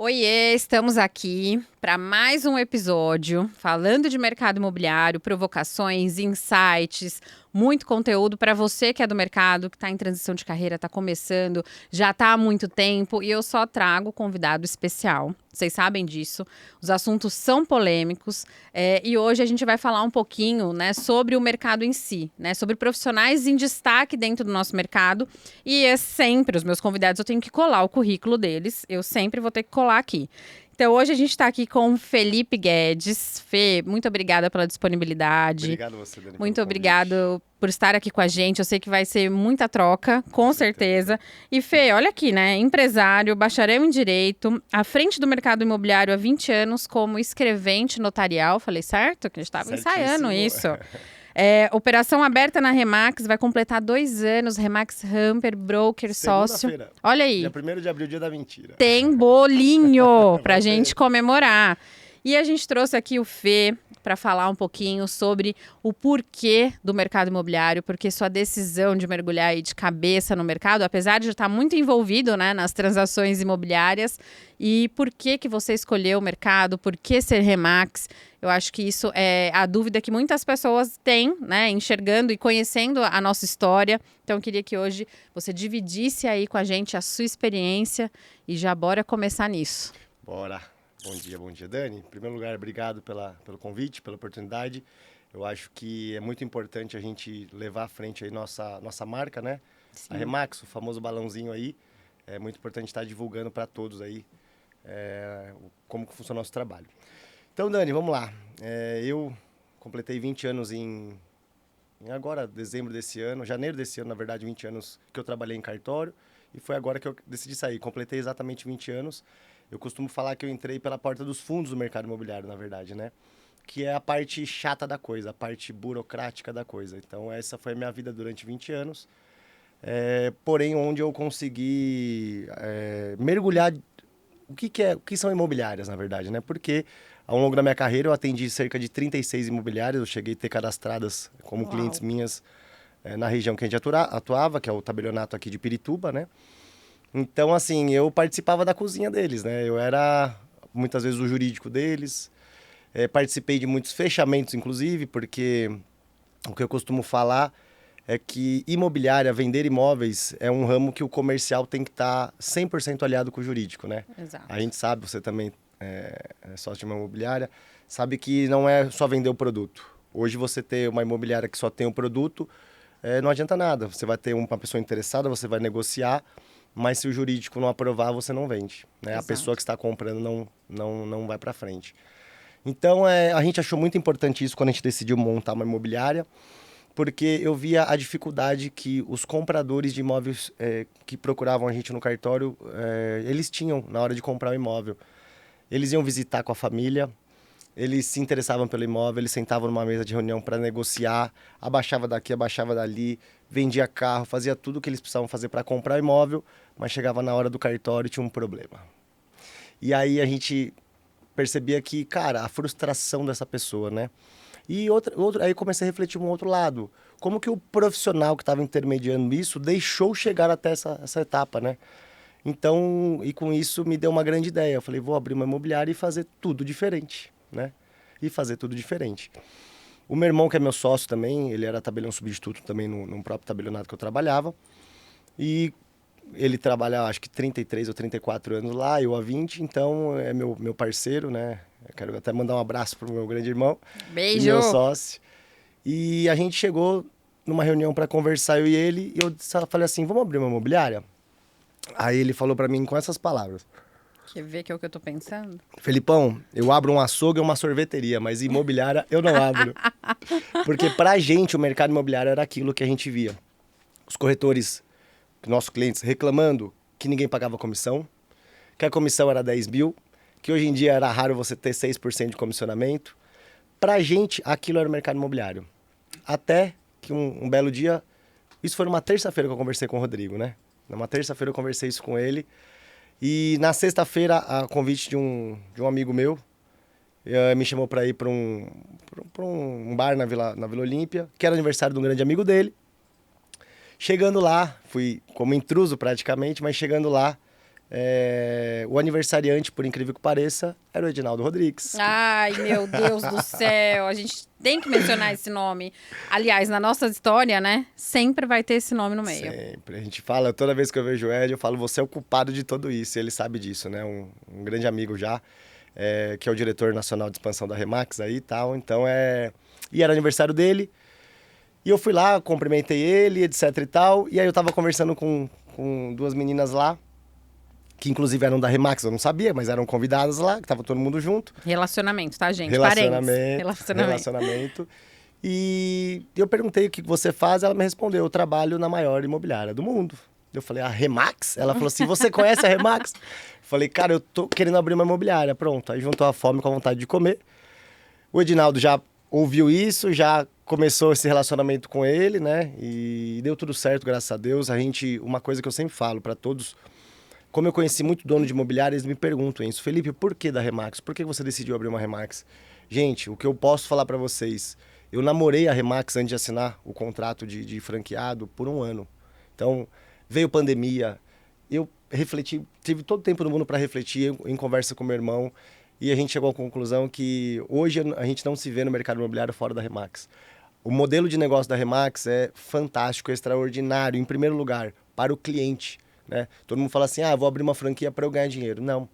Oiê, estamos aqui para mais um episódio falando de mercado imobiliário, provocações, insights, muito conteúdo para você que é do mercado, que está em transição de carreira, está começando, já está há muito tempo e eu só trago convidado especial. Vocês sabem disso, os assuntos são polêmicos e hoje a gente vai falar um pouquinho, né, sobre o mercado em si, né, sobre profissionais em destaque dentro do nosso mercado e é sempre, os meus convidados, eu tenho que colar o currículo deles, eu sempre vou ter que colar aqui. Então, hoje a gente está aqui com o Felipe Guedes. Fê, muito obrigada pela disponibilidade. Obrigado você, Dani, Muito pelo obrigado por estar aqui com a gente. Eu sei que vai ser muita troca, com certeza. E Fê, olha aqui, né? Empresário, bacharel em Direito, à frente do mercado imobiliário há 20 anos como escrevente notarial. Falei certo? Que a gente estava ensaiando isso. Operação aberta na Remax, vai completar 2 anos. Remax Hamper, broker, sócio. Olha aí. Dia 1º de abril, dia da mentira. Tem bolinho pra gente comemorar. E a gente trouxe aqui o Fê para falar um pouquinho sobre o porquê do mercado imobiliário, porque sua decisão de mergulhar aí de cabeça no mercado, apesar de estar muito envolvido, né, nas transações imobiliárias, e por que você escolheu o mercado, por que ser Remax. Eu acho que isso é a dúvida que muitas pessoas têm, né, enxergando e conhecendo a nossa história. Então, eu queria que hoje você dividisse aí com a gente a sua experiência e já bora começar nisso. Bora. Bom dia, Dani. Em primeiro lugar, obrigado pelo convite, pela oportunidade. Eu acho que é muito importante a gente levar à frente aí nossa marca, né? Sim. A Remax, o famoso balãozinho aí. É muito importante estar divulgando para todos aí como que funciona o nosso trabalho. Então, Dani, vamos lá. Eu completei 20 anos em agora, dezembro desse ano, janeiro desse ano, na verdade, 20 anos que eu trabalhei em cartório. E foi agora que eu decidi sair. Completei exatamente 20 anos. Eu costumo falar que eu entrei pela porta dos fundos do mercado imobiliário, na verdade, né? Que é a parte chata da coisa, a parte burocrática da coisa. Então, essa foi a minha vida durante 20 anos. Porém, onde eu consegui mergulhar... O que são imobiliárias, na verdade, né? Porque ao longo da minha carreira eu atendi cerca de 36 imobiliárias. Eu cheguei a ter cadastradas como clientes minhas na região que a gente atuava, que é o tabelionato aqui de Pirituba, né? Então, assim, eu participava da cozinha deles, né? Eu era, muitas vezes, o jurídico deles. Participei de muitos fechamentos, inclusive, porque o que eu costumo falar é que imobiliária, vender imóveis, é um ramo que o comercial tem que estar 100% aliado com o jurídico, né? Exato. A gente sabe, você também é sócio de uma imobiliária, sabe que não é só vender o produto. Hoje, você ter uma imobiliária que só tem o produto, não adianta nada. Você vai ter uma pessoa interessada, você vai negociar, mas se o jurídico não aprovar, você não vende, né? A pessoa que está comprando não vai para frente. Então, a gente achou muito importante isso quando a gente decidiu montar uma imobiliária, porque eu via a dificuldade que os compradores de imóveis que procuravam a gente no cartório, eles tinham na hora de comprar o imóvel. Eles iam visitar com a família, eles se interessavam pelo imóvel, eles sentavam numa mesa de reunião para negociar, abaixava daqui, abaixava dali, vendia carro, fazia tudo o que eles precisavam fazer para comprar o imóvel, mas chegava na hora do cartório e tinha um problema. E aí a gente percebia que, cara, a frustração dessa pessoa, né? E aí comecei a refletir um outro lado. Como que o profissional que estava intermediando isso deixou chegar até essa etapa, né? Então, e com isso me deu uma grande ideia. Eu falei, vou abrir uma imobiliária e fazer tudo diferente, né? E fazer tudo diferente. O meu irmão, que é meu sócio também, ele era tabelião substituto também no próprio tabelionato que eu trabalhava. E ele trabalha, acho que 33 ou 34 anos lá, eu há 20, então é meu parceiro, né? Eu quero até mandar um abraço pro meu grande irmão. Beijo! E meu sócio. E a gente chegou numa reunião para conversar, eu e ele, e eu falei assim, vamos abrir uma imobiliária? Aí ele falou para mim com essas palavras. Quer ver que é o que eu tô pensando? Felipão, eu abro um açougue e uma sorveteria, mas imobiliária eu não abro. Porque pra gente o mercado imobiliário era aquilo que a gente via. Os corretores, nossos clientes, reclamando que ninguém pagava comissão, que a comissão era 10 mil, que hoje em dia era raro você ter 6% de comissionamento. Pra gente, aquilo era o mercado imobiliário. Até que um belo dia, isso foi numa terça-feira que eu conversei com o Rodrigo, né? Numa terça-feira eu conversei isso com ele. E na sexta-feira, a convite de um amigo meu, me chamou para ir para um bar na Vila Olímpia, que era aniversário de um grande amigo dele. Chegando lá, fui como intruso praticamente, mas chegando lá, O aniversariante, por incrível que pareça, era o Edinaldo Rodrigues. Ai, meu Deus do céu. A gente tem que mencionar esse nome. Aliás, na nossa história, né? Sempre vai ter esse nome no meio. Sempre. A gente fala, toda vez que eu vejo o Ed, eu falo, você é o culpado de tudo isso. E ele sabe disso, né? Um grande amigo já, que é o diretor nacional de expansão da Remax aí e tal. Então, E era aniversário dele. E eu fui lá, cumprimentei ele, etc e tal. E aí eu tava conversando com duas meninas lá, que inclusive eram da Remax, eu não sabia, mas eram convidadas lá, que tava todo mundo junto. Relacionamento, tá, gente? Relacionamento. E eu perguntei o que você faz, ela me respondeu, eu trabalho na maior imobiliária do mundo. Eu falei, a Remax? Ela falou assim, você conhece a Remax? Eu falei, cara, eu tô querendo abrir uma imobiliária. Pronto, aí juntou a fome com a vontade de comer. O Edinaldo já ouviu isso, já começou esse relacionamento com ele, né? E deu tudo certo, graças a Deus. Uma coisa que eu sempre falo para todos, como eu conheci muito dono de imobiliária, eles me perguntam isso. Felipe, por que da Remax? Por que você decidiu abrir uma Remax? Gente, o que eu posso falar para vocês, eu namorei a Remax antes de assinar o contrato de franqueado por 1 ano. Então, veio pandemia, eu refleti, tive todo o tempo do mundo para refletir em conversa com meu irmão, e a gente chegou à conclusão que hoje a gente não se vê no mercado imobiliário fora da Remax. O modelo de negócio da Remax é fantástico, é extraordinário, em primeiro lugar, para o cliente, né? Todo mundo fala assim, vou abrir uma franquia para eu ganhar dinheiro. Não.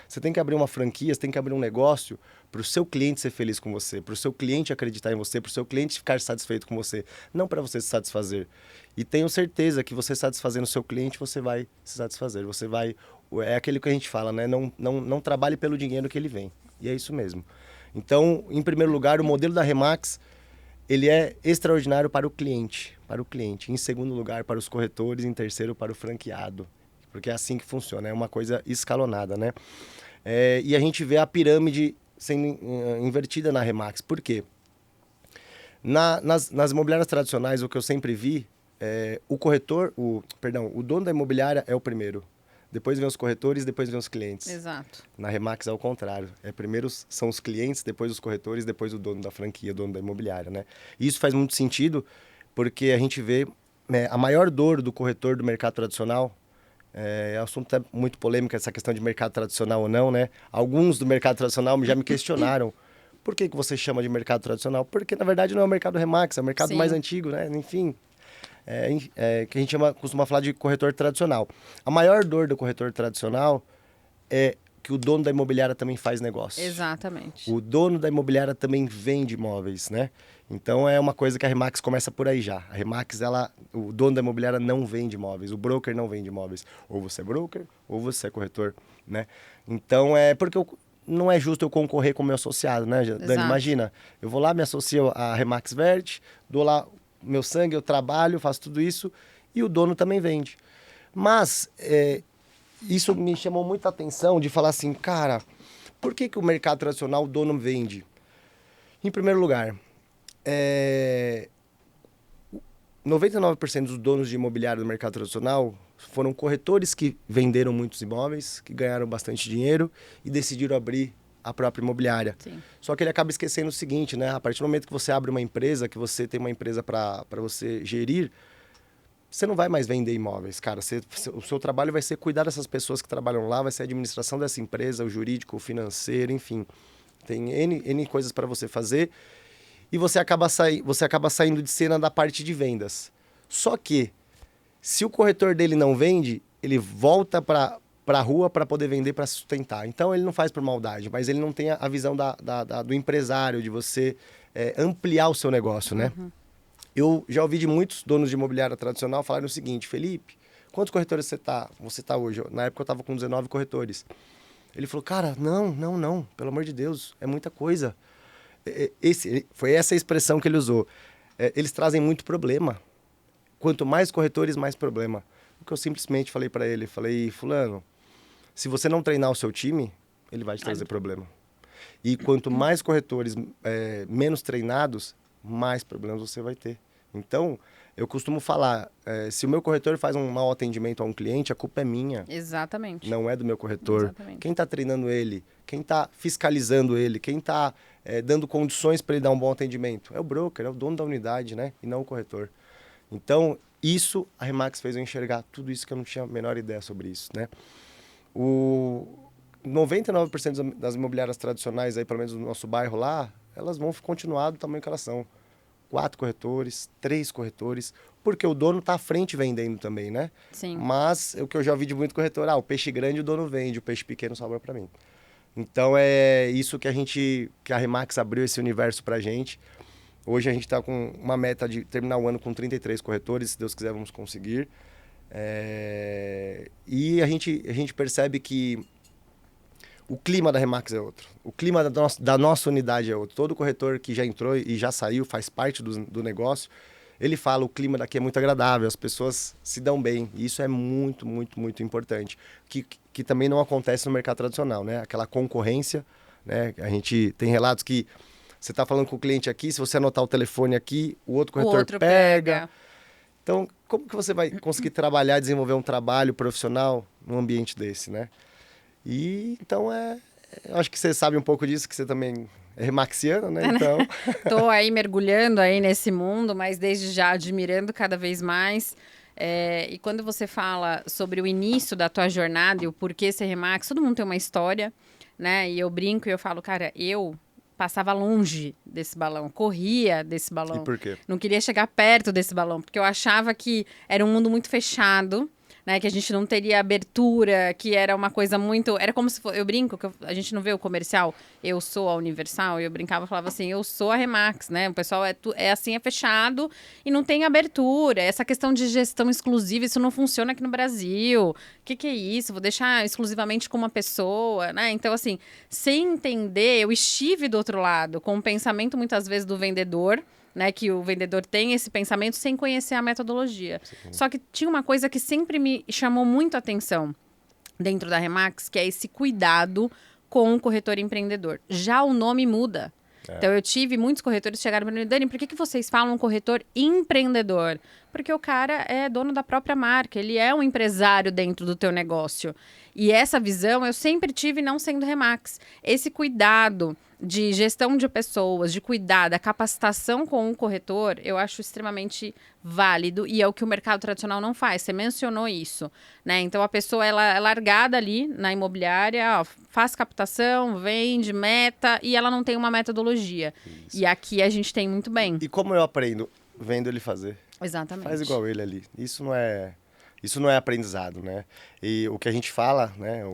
Você tem que abrir uma franquia, você tem que abrir um negócio para o seu cliente ser feliz com você, para o seu cliente acreditar em você, para o seu cliente ficar satisfeito com você, não para você se satisfazer. E tenho certeza que você satisfazendo o seu cliente, você vai se satisfazer. Você vai... É aquele que a gente fala, né? Não trabalhe pelo dinheiro que ele vem. E é isso mesmo. Então, em primeiro lugar, o modelo da Remax, ele é extraordinário para o cliente. Para o cliente. Em segundo lugar, para os corretores. Em terceiro, para o franqueado. Porque é assim que funciona. É uma coisa escalonada, né? E a gente vê a pirâmide sendo invertida na Remax. Por quê? Nas imobiliárias tradicionais, o que eu sempre vi, o dono da imobiliária é o primeiro. Depois vem os corretores, depois vem os clientes. Exato. Na Remax é o contrário. Primeiro são os clientes, depois os corretores, depois o dono da franquia, o dono da imobiliária, né? E isso faz muito sentido, porque a gente vê a maior dor do corretor do mercado tradicional. É um assunto até muito polêmico, essa questão de mercado tradicional ou não, né? Alguns do mercado tradicional já me questionaram. Por que você chama de mercado tradicional? Porque, na verdade, não é o mercado Remax, é o mercado mais antigo, né? Enfim, que a gente costuma falar de corretor tradicional. A maior dor do corretor tradicional é que o dono da imobiliária também faz negócio. Exatamente. O dono da imobiliária também vende imóveis, né? Então é uma coisa que a Remax começa por aí já. A Remax, o dono da imobiliária não vende imóveis, o broker não vende imóveis. Ou você é broker, ou você é corretor, né? Então porque não é justo eu concorrer com o meu associado, né, Dani? Exato. Imagina, eu vou lá, me associo à Remax Verde, dou lá meu sangue, eu trabalho, faço tudo isso, e o dono também vende. Mas isso me chamou muita atenção de falar assim, cara, por que o mercado tradicional o dono vende? Em primeiro lugar, 99% dos donos de imobiliário do mercado tradicional foram corretores que venderam muitos imóveis, que ganharam bastante dinheiro e decidiram abrir a própria imobiliária. Sim. Só que ele acaba esquecendo o seguinte, né? A partir do momento que você abre uma empresa, que você tem uma empresa para você gerir, você não vai mais vender imóveis, cara. O seu trabalho vai ser cuidar dessas pessoas que trabalham lá, vai ser a administração dessa empresa, o jurídico, o financeiro, enfim. Tem N coisas para você fazer. E você acaba saindo de cena da parte de vendas. Só que, se o corretor dele não vende, ele volta para a rua para poder vender, para sustentar. Então, ele não faz por maldade, mas ele não tem a visão do empresário, de você ampliar o seu negócio, né? Uhum. Eu já ouvi de muitos donos de imobiliária tradicional falarem o seguinte, Felipe, quantos corretores você tá hoje? Na época eu estava com 19 corretores. Ele falou, cara, não, pelo amor de Deus, é muita coisa. Foi essa a expressão que ele usou. Eles trazem muito problema. Quanto mais corretores, mais problema. O que eu simplesmente falei para ele, falei, fulano, se você não treinar o seu time, ele vai te trazer problema. E quanto mais corretores menos treinados, mais problemas você vai ter. Então, eu costumo falar, se o meu corretor faz um mau atendimento a um cliente, a culpa é minha. Exatamente. Não é do meu corretor. Exatamente. Quem está treinando ele, quem está fiscalizando ele, quem está dando condições para ele dar um bom atendimento, é o broker, é o dono da unidade, né? E não o corretor. Então, a Remax fez eu enxergar tudo isso que eu não tinha a menor ideia sobre isso, né? O 99% das imobiliárias tradicionais, aí, pelo menos no nosso bairro lá, elas vão continuar do tamanho que elas são. 4 corretores, 3 corretores, porque o dono está à frente vendendo também, né? Sim. Mas o que eu já ouvi de muito corretor, o peixe grande o dono vende, o peixe pequeno sobra para mim. Então é isso que a Remax abriu esse universo para a gente. Hoje a gente está com uma meta de terminar o ano com 33 corretores, se Deus quiser vamos conseguir. E a gente percebe que o clima da Remax é outro. O clima da nossa unidade é outro. Todo corretor que já entrou e já saiu, faz parte do negócio, ele fala o clima daqui é muito agradável, as pessoas se dão bem. E isso é muito, muito, muito importante. Que também não acontece no mercado tradicional, né? Aquela concorrência, né? A gente tem relatos que você está falando com o cliente aqui, se você anotar o telefone aqui, o outro corretor pega. Então, como que você vai conseguir trabalhar, desenvolver um trabalho profissional num ambiente desse, né? E então acho que você sabe um pouco disso, que você também é remaxiano, né? Então, tô aí mergulhando aí nesse mundo, mas desde já admirando cada vez mais. E quando você fala sobre o início da tua jornada e o porquê ser Remax, todo mundo tem uma história, né? E eu brinco e eu falo, cara, eu passava longe desse balão, corria desse balão. E por quê? Não queria chegar perto desse balão, porque eu achava que era um mundo muito fechado, né, que a gente não teria abertura, que era uma coisa muito... Era como se fosse... Eu brinco, que a gente não vê o comercial, eu sou a Universal, e eu brincava e falava assim, eu sou a Remax, né? O pessoal é assim, é fechado e não tem abertura. Essa questão de gestão exclusiva, isso não funciona aqui no Brasil. O que é isso? Vou deixar exclusivamente com uma pessoa, né? Então, assim, sem entender, eu estive do outro lado, com o pensamento, muitas vezes, do vendedor, né, que o vendedor tem esse pensamento sem conhecer a metodologia. Sim. Só que tinha uma coisa que sempre me chamou muito a atenção dentro da Remax, que é esse cuidado com o corretor empreendedor. Já o nome muda. Então, eu tive muitos corretores que chegaram para mim, Dani, por que vocês falam corretor empreendedor? Porque o cara é dono da própria marca, ele é um empresário dentro do teu negócio. E essa visão eu sempre tive não sendo Remax. Esse cuidado de gestão de pessoas, de cuidar da capacitação com o corretor, eu acho extremamente válido e é o que o mercado tradicional não faz. Você mencionou isso, né? Então, a pessoa ela é largada ali na imobiliária, faz captação, vende, meta, e ela não tem uma metodologia. Isso. E aqui a gente tem muito bem. E como eu aprendo? Vendo ele fazer. Exatamente. Faz igual ele ali. Isso não é aprendizado, né? E o que a gente fala, né?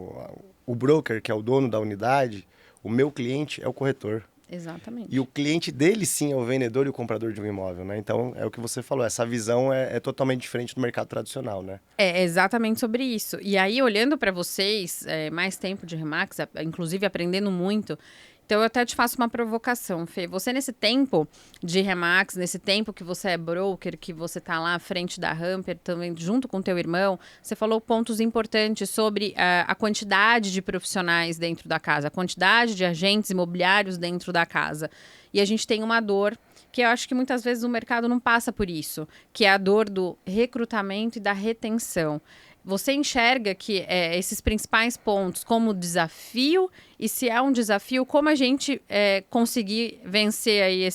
O broker, que é o dono da unidade, o meu cliente é o corretor. Exatamente. E o cliente dele, sim, é o vendedor e o comprador de um imóvel, né? Então, é o que você falou, essa visão é totalmente diferente do mercado tradicional, né? É exatamente sobre isso. E aí, olhando para vocês, mais tempo de Remax, inclusive aprendendo muito, então eu até te faço uma provocação, Fê. Você nesse tempo de Remax, nesse tempo que você é broker, que você está lá à frente da Ramper, também junto com teu irmão, você falou pontos importantes sobre a quantidade de profissionais dentro da casa, a quantidade de agentes imobiliários dentro da casa. E a gente tem uma dor que eu acho que muitas vezes o mercado não passa por isso, que é a dor do recrutamento e da retenção. Você enxerga que esses principais pontos como desafio e se é um desafio, como a gente conseguir vencer aí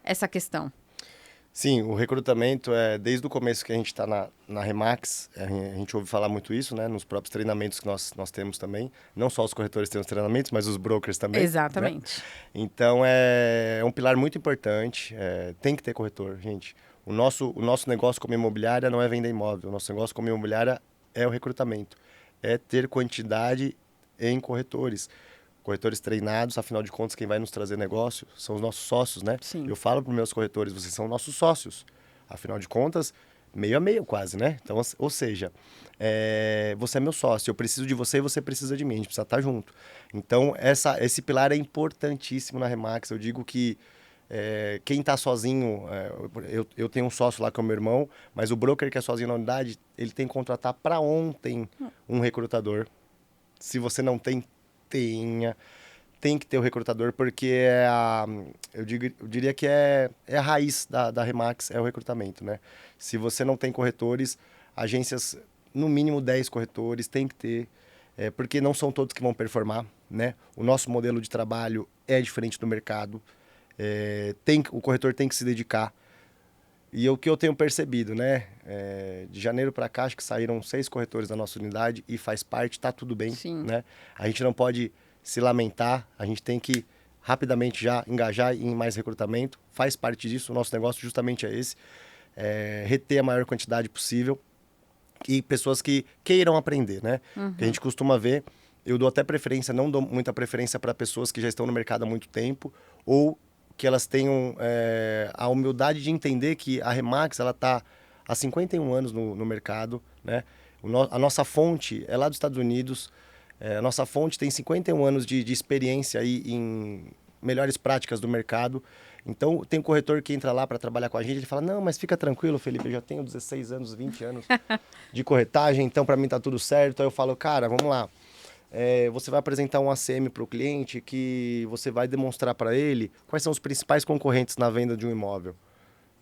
essa questão? Sim, o recrutamento desde o começo que a gente está na Remax, a gente ouve falar muito isso, né? Nos próprios treinamentos que nós temos também. Não só os corretores têm os treinamentos, mas os brokers também. Exatamente. Né? Então, é um pilar muito importante. Tem que ter corretor, gente. O nosso negócio como imobiliária não é vender imóvel. O nosso negócio como imobiliária é o recrutamento. É ter quantidade em corretores. Corretores treinados, afinal de contas, quem vai nos trazer negócio são os nossos sócios, né? Sim. Eu falo para os meus corretores, vocês são nossos sócios. Afinal de contas, meio a meio quase, né? Então, ou seja, você é meu sócio, eu preciso de você e você precisa de mim, a gente precisa estar junto. Então, esse pilar é importantíssimo na Remax. Eu digo que quem está sozinho, eu tenho um sócio lá que é o meu irmão, mas o broker que é sozinho na unidade, ele tem que contratar para ontem um recrutador. Se você não tem, tem que ter o recrutador, porque eu diria que é a raiz da Remax, é o recrutamento, né? Se você não tem corretores, agências, no mínimo 10 corretores, tem que ter, porque não são todos que vão performar, né? O nosso modelo de trabalho é diferente do mercado, o corretor tem que se dedicar. E o que eu tenho percebido, né? De janeiro para cá, acho que saíram 6 corretores da nossa unidade e faz parte, tá tudo bem, Sim. né? A gente não pode se lamentar, a gente tem que rapidamente já engajar em mais recrutamento. Faz parte disso, o nosso negócio justamente é esse. Reter a maior quantidade possível e pessoas que queiram aprender, né? Que a gente costuma ver, eu dou até preferência, não dou muita preferência para pessoas que já estão no mercado há muito tempo ou que elas tenham a humildade de entender que a Remax ela está há 51 anos no mercado, né? A nossa fonte é lá dos Estados Unidos, a nossa fonte tem 51 anos de experiência aí em melhores práticas do mercado. Então, tem um corretor que entra lá para trabalhar com a gente, ele fala, não, mas fica tranquilo, Felipe, eu já tenho 16 anos, 20 anos de corretagem, então para mim tá tudo certo. Aí eu falo, cara, vamos lá. Você vai apresentar um ACM para o cliente que você vai demonstrar para ele quais são os principais concorrentes na venda de um imóvel.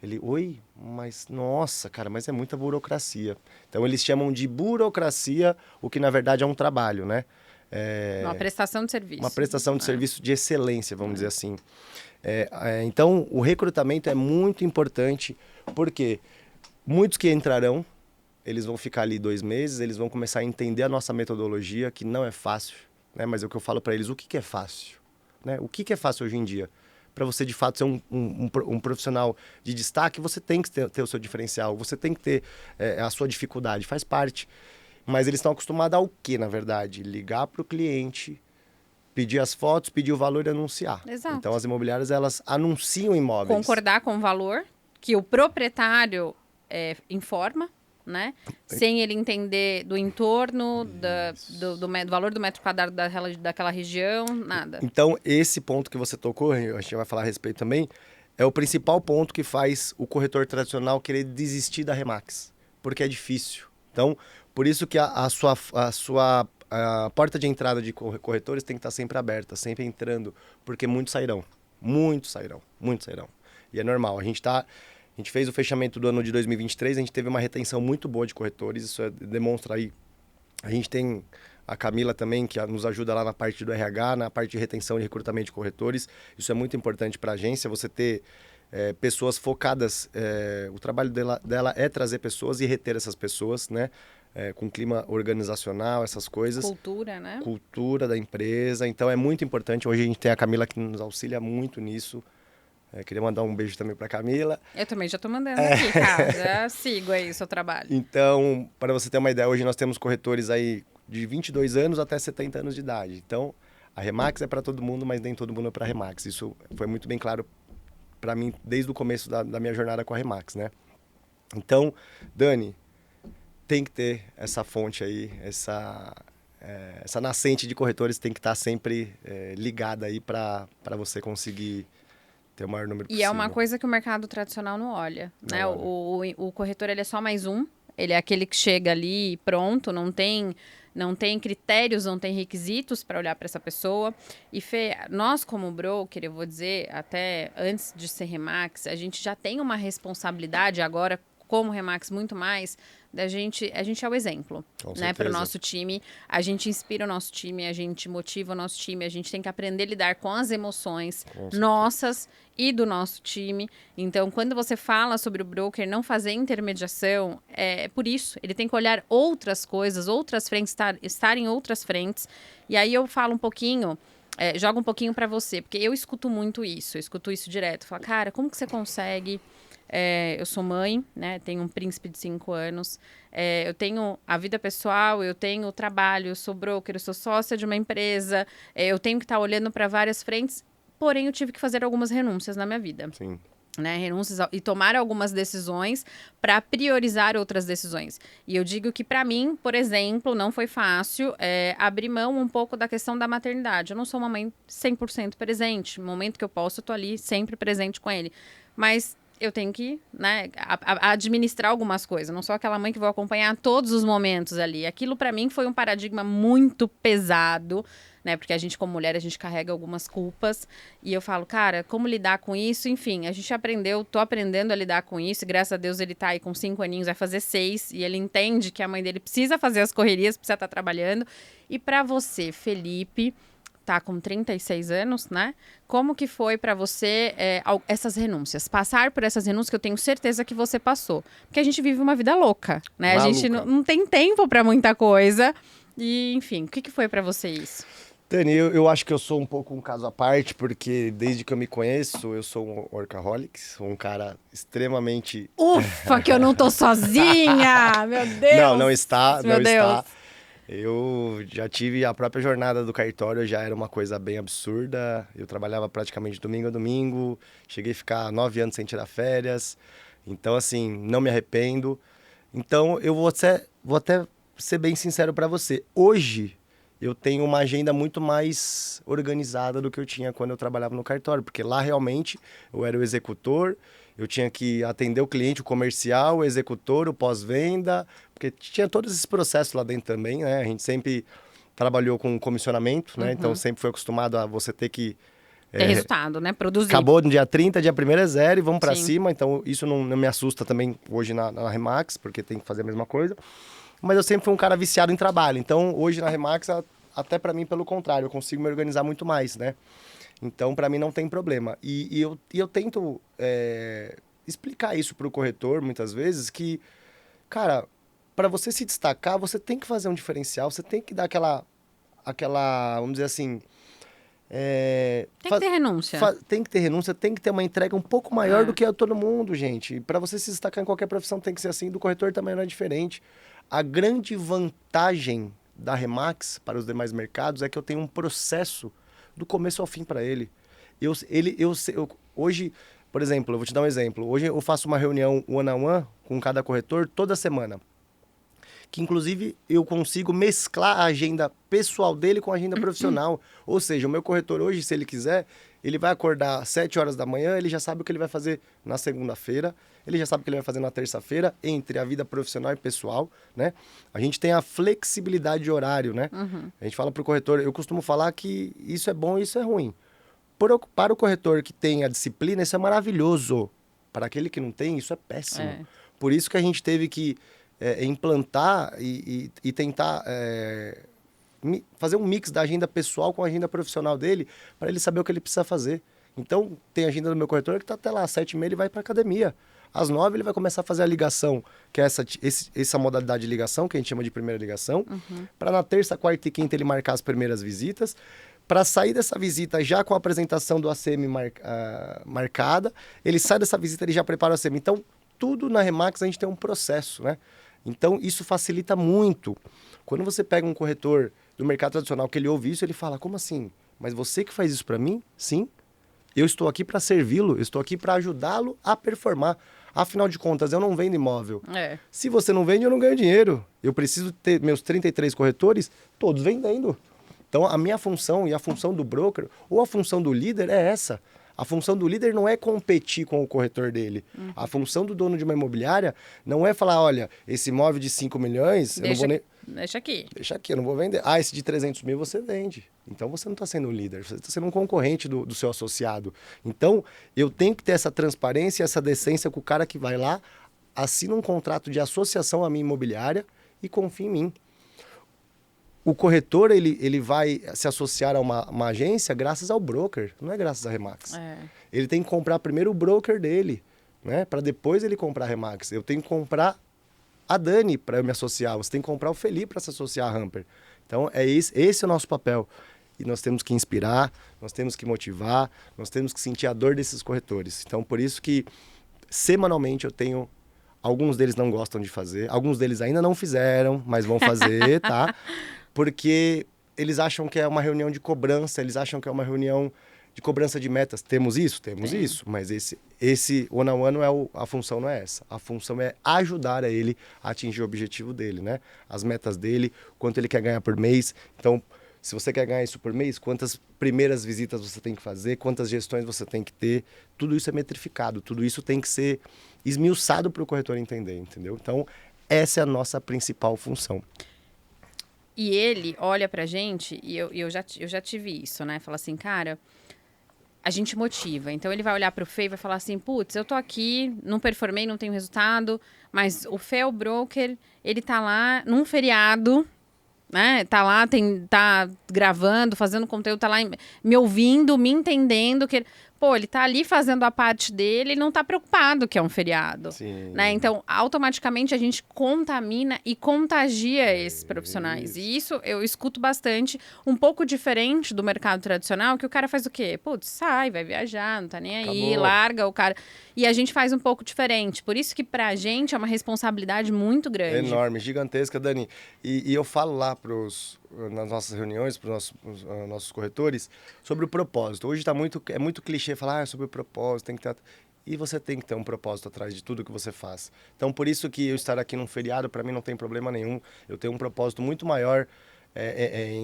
Ele, oi, mas nossa, cara, mas é muita burocracia. Então eles chamam de burocracia o que na verdade é um trabalho, né? Uma prestação de serviço. Uma prestação de serviço de excelência, vamos dizer assim. Então o recrutamento é muito importante porque muitos que entrarão eles vão ficar ali 2 meses, eles vão começar a entender a nossa metodologia, que não é fácil, né? Mas é o que eu falo para eles, o que é fácil? Né? O que é fácil hoje em dia? Para você, de fato, ser um profissional de destaque, você tem que ter o seu diferencial, você tem que ter a sua dificuldade, faz parte. Mas eles estão acostumados ao quê, na verdade? Ligar para o cliente, pedir as fotos, pedir o valor e anunciar. Exato. Então, as imobiliárias, elas anunciam imóveis. Concordar com o valor que o proprietário informa, né? Sem ele entender do entorno, do valor do metro quadrado daquela região, nada. Então, esse ponto que você tocou, a gente vai falar a respeito também, é o principal ponto que faz o corretor tradicional querer desistir da Remax, porque é difícil. Então, por isso que a sua porta de entrada de corretores tem que estar sempre aberta, sempre entrando, porque muitos sairão. Muitos sairão, muitos sairão. E é normal, a gente fez o fechamento do ano de 2023, a gente teve uma retenção muito boa de corretores, isso demonstra aí. A gente tem a Camila também, que nos ajuda lá na parte do RH, na parte de retenção e recrutamento de corretores. Isso é muito importante para a agência, você ter pessoas focadas. O trabalho dela é trazer pessoas e reter essas pessoas, né? Com clima organizacional, essas coisas. Cultura, né? Cultura da empresa. Então é muito importante. Hoje a gente tem a Camila que nos auxilia muito nisso. Queria mandar um beijo também para Camila. Eu também já estou mandando aqui, cara. Já sigo aí o seu trabalho. Então, para você ter uma ideia, hoje nós temos corretores aí de 22 anos até 70 anos de idade. Então, a Remax é para todo mundo, mas nem todo mundo é para a Remax. Isso foi muito bem claro para mim desde o começo da minha jornada com a Remax, né? Então, Dani, tem que ter essa fonte aí, essa nascente de corretores tem que estar sempre ligada aí para você conseguir ter o maior número possível. E é uma coisa que o mercado tradicional não olha, né? O corretor, ele é só mais um. Ele é aquele que chega ali pronto, não tem critérios, não tem requisitos para olhar para essa pessoa. E, Fê, nós como broker, eu vou dizer, até antes de ser Remax, a gente já tem uma responsabilidade agora, como Remax, muito mais, a gente é o exemplo, né, para o nosso time. A gente inspira o nosso time, a gente motiva o nosso time, a gente tem que aprender a lidar com as emoções nossas e do nosso time. Então, quando você fala sobre o broker não fazer intermediação, é por isso. Ele tem que olhar outras coisas, outras frentes, estar em outras frentes. E aí eu falo um pouquinho, jogo um pouquinho para você, porque eu escuto muito isso, eu escuto isso direto. Falo, cara, como que você consegue... eu sou mãe, né? Tenho um príncipe de 5 anos. Eu tenho a vida pessoal, eu tenho o trabalho, eu sou broker, eu sou sócia de uma empresa. Eu tenho que estar olhando para várias frentes. Porém, eu tive que fazer algumas renúncias na minha vida. Sim. Né, renúncias e tomar algumas decisões para priorizar outras decisões. E eu digo que, para mim, por exemplo, não foi fácil abrir mão um pouco da questão da maternidade. Eu não sou uma mãe 100% presente. No momento que eu posso, eu tô ali sempre presente com ele. Mas eu tenho que, né, administrar algumas coisas. Não sou aquela mãe que vou acompanhar todos os momentos ali. Aquilo, para mim, foi um paradigma muito pesado, né? Porque a gente, como mulher, a gente carrega algumas culpas. E eu falo, cara, como lidar com isso? Enfim, a gente aprendeu, tô aprendendo a lidar com isso. E graças a Deus ele tá aí com 5 aninhos, vai fazer 6. E ele entende que a mãe dele precisa fazer as correrias, precisa estar trabalhando. E para você, Felipe, tá com 36 anos, né? Como que foi para você essas renúncias? Passar por essas renúncias que eu tenho certeza que você passou. Porque a gente vive uma vida louca, né? Maluca. A gente não tem tempo para muita coisa. E, enfim, o que foi para você isso? Dani, eu acho que eu sou um pouco um caso à parte, porque desde que eu me conheço, eu sou um workaholic, sou um cara extremamente... Ufa, que eu não tô sozinha! Meu Deus! Não está, Meu não Deus. está. Eu já tive a própria jornada do cartório, já era uma coisa bem absurda. Eu trabalhava praticamente domingo a domingo, cheguei a ficar 9 anos sem tirar férias. Então, assim, não me arrependo. Então, eu vou até ser bem sincero para você. Hoje, eu tenho uma agenda muito mais organizada do que eu tinha quando eu trabalhava no cartório, porque lá realmente eu era o executor, eu tinha que atender o cliente, o comercial, o executor, o pós-venda, porque tinha todos esses processos lá dentro também, né? A gente sempre trabalhou com comissionamento, né? Então sempre foi acostumado a você ter que... Ter resultado, né? Produzir. Acabou no dia 30, dia 1º é zero e vamos para Sim. cima. Então isso não me assusta também hoje na Remax, porque tem que fazer a mesma coisa. Mas eu sempre fui um cara viciado em trabalho. Então hoje na Remax, até para mim, pelo contrário, eu consigo me organizar muito mais, né? Então, para mim, não tem problema. E eu tento explicar isso para o corretor, muitas vezes, que, cara, para você se destacar, você tem que fazer um diferencial, você tem que dar aquela vamos dizer assim... Tem que ter renúncia. Tem que ter renúncia, tem que ter uma entrega um pouco maior do que a todo mundo, gente. Para você se destacar em qualquer profissão tem que ser assim, do corretor também não é diferente. A grande vantagem da Remax para os demais mercados é que eu tenho um processo do começo ao fim para ele. Hoje, por exemplo, eu vou te dar um exemplo. Hoje eu faço uma reunião one-on-one com cada corretor toda semana. Que inclusive eu consigo mesclar a agenda pessoal dele com a agenda profissional. Ou seja, o meu corretor hoje, se ele quiser, ele vai acordar às 7 horas da manhã, ele já sabe o que ele vai fazer na segunda-feira, ele já sabe o que ele vai fazer na terça-feira, entre a vida profissional e pessoal, né? A gente tem a flexibilidade de horário, né? A gente fala para o corretor, eu costumo falar que isso é bom e isso é ruim. Para o corretor que tem a disciplina, isso é maravilhoso. Para aquele que não tem, isso é péssimo. Por isso que a gente teve que implantar e tentar fazer um mix da agenda pessoal com a agenda profissional dele, para ele saber o que ele precisa fazer. Então, tem a agenda do meu corretor que está até lá, às 7h30 ele vai para academia. Às 9h ele vai começar a fazer a ligação, que é essa modalidade de ligação, que a gente chama de primeira ligação, para na terça, quarta e quinta ele marcar as primeiras visitas, para sair dessa visita já com a apresentação do ACM marcada, ele sai dessa visita, ele já prepara o ACM. Então, tudo na Remax a gente tem um processo, né? Então, isso facilita muito. Quando você pega um corretor do mercado tradicional que ele ouve isso, ele fala, como assim? Mas você que faz isso para mim? Sim. Eu estou aqui para servi-lo, eu estou aqui para ajudá-lo a performar. Afinal de contas, eu não vendo imóvel. Se você não vende, eu não ganho dinheiro. Eu preciso ter meus 33 corretores, todos vendendo. Então, a minha função e a função do broker, ou a função do líder é essa. A função do líder não é competir com o corretor dele. A função do dono de uma imobiliária não é falar, olha, esse imóvel de 5 milhões, eu não vou nem... Deixa aqui. Deixa aqui, eu não vou vender. Ah, esse de 300 mil você vende. Então, você não está sendo um líder, você está sendo um concorrente do seu associado. Então, eu tenho que ter essa transparência, essa decência com o cara que vai lá, assina um contrato de associação à minha imobiliária e confia em mim. O corretor, ele vai se associar a uma agência graças ao broker, não é graças à Remax. Ele tem que comprar primeiro o broker dele, né? Para depois ele comprar a Remax. Eu tenho que comprar a Dani para eu me associar, você tem que comprar o Felipe para se associar à Hamper. Então, esse é o nosso papel. E nós temos que inspirar, nós temos que motivar, nós temos que sentir a dor desses corretores. Então, por isso que, semanalmente, eu tenho... Alguns deles não gostam de fazer, alguns deles ainda não fizeram, mas vão fazer, tá? Porque eles acham que é uma reunião de cobrança, eles acham que é uma reunião de cobrança de metas. Temos isso? Temos isso. Mas esse one-on-one, a função não é essa. A função é ajudar a ele a atingir o objetivo dele, né? As metas dele, quanto ele quer ganhar por mês. Então, se você quer ganhar isso por mês, quantas primeiras visitas você tem que fazer, quantas gestões você tem que ter. Tudo isso é metrificado, tudo isso tem que ser esmiuçado para o corretor entender, entendeu? Então, essa é a nossa principal função. E ele olha pra gente, e eu já tive isso, né? Fala assim, cara, a gente motiva. Então, ele vai olhar pro Fê e vai falar assim, putz, eu tô aqui, não performei, não tenho resultado, mas o Fê é o broker, ele tá lá num feriado, né? Tá lá, tá gravando, fazendo conteúdo, tá lá me ouvindo, me entendendo que pô, ele tá ali fazendo a parte dele e não tá preocupado que é um feriado, Sim. né? Então, automaticamente a gente contamina e contagia esses profissionais. E isso eu escuto bastante, um pouco diferente do mercado tradicional, que o cara faz o quê? Putz, sai, vai viajar, não tá nem aí, Acabou. larga o cara. E a gente faz um pouco diferente. Por isso que pra gente é uma responsabilidade muito grande. Enorme, gigantesca, Dani. E eu falo lá nas nossas reuniões, para os nossos corretores, sobre o propósito. Hoje é muito clichê falar sobre o propósito, tem que ter... E você tem que ter um propósito atrás de tudo que você faz. Então, por isso que eu estar aqui num feriado, para mim, não tem problema nenhum. Eu tenho um propósito muito maior.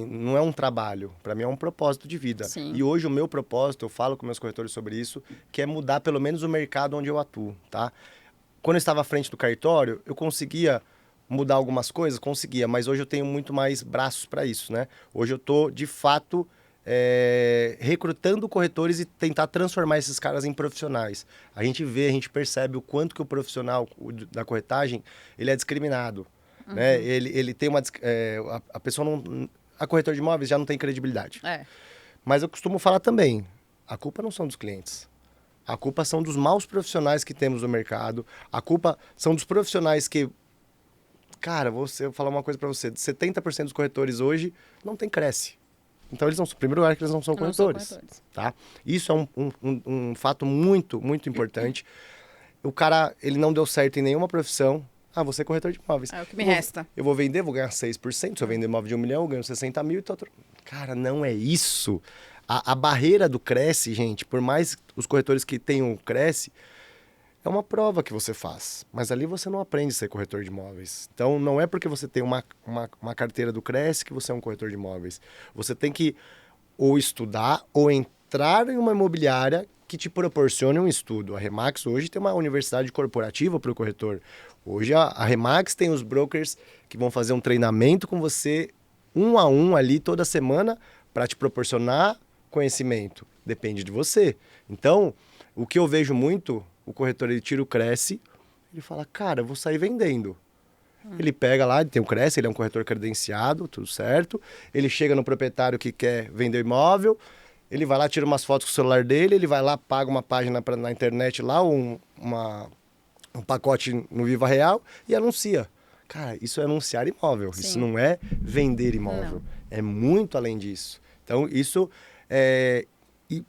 Não é um trabalho, para mim é um propósito de vida. Sim. E hoje o meu propósito, eu falo com meus corretores sobre isso, que é mudar pelo menos o mercado onde eu atuo, tá? Quando eu estava à frente do cartório, eu conseguia mudar algumas coisas, conseguia, mas hoje eu tenho muito mais braços para isso, né? Hoje eu estou, de fato, recrutando corretores e tentar transformar esses caras em profissionais. A gente percebe o quanto que o profissional da corretagem, ele é discriminado, né? Ele tem a pessoa não... A corretora de imóveis já não tem credibilidade. Mas eu costumo falar também, a culpa não são dos clientes. A culpa são dos maus profissionais que temos no mercado. A culpa são dos profissionais que... Cara, eu vou falar uma coisa para você. 70% dos corretores hoje não tem Cresce. Então, eles não, em primeiro lugar, que eles não são corretores. Tá? Isso é um fato muito, muito importante. O cara, ele não deu certo em nenhuma profissão. Ah, você é corretor de imóveis. É o que me resta. Eu vou vender, vou ganhar 6%. Se eu vender imóvel de 1 milhão, eu ganho 60 mil. Cara, não é isso. A barreira do Cresce, gente, por mais os corretores que tenham o Cresce, é uma prova que você faz. Mas ali você não aprende a ser corretor de imóveis. Então, não é porque você tem uma carteira do Cresce que você é um corretor de imóveis. Você tem que ou estudar ou entrar em uma imobiliária que te proporcione um estudo. A Remax hoje tem uma universidade corporativa para o corretor. Hoje a Remax tem os brokers que vão fazer um treinamento com você, 1 a 1 ali toda semana, para te proporcionar conhecimento. Depende de você. Então, o que eu vejo muito, o corretor ele tira o Cresce, ele fala, cara, eu vou sair vendendo. Ele pega lá, ele tem o Cresce, ele é um corretor credenciado, tudo certo. Ele chega no proprietário que quer vender o imóvel, ele vai lá, tira umas fotos com o celular dele, ele vai lá, paga uma página na internet lá, um pacote no Viva Real e anuncia. Cara, isso é anunciar imóvel, Sim. Isso não é vender imóvel. É muito além disso. Então, isso e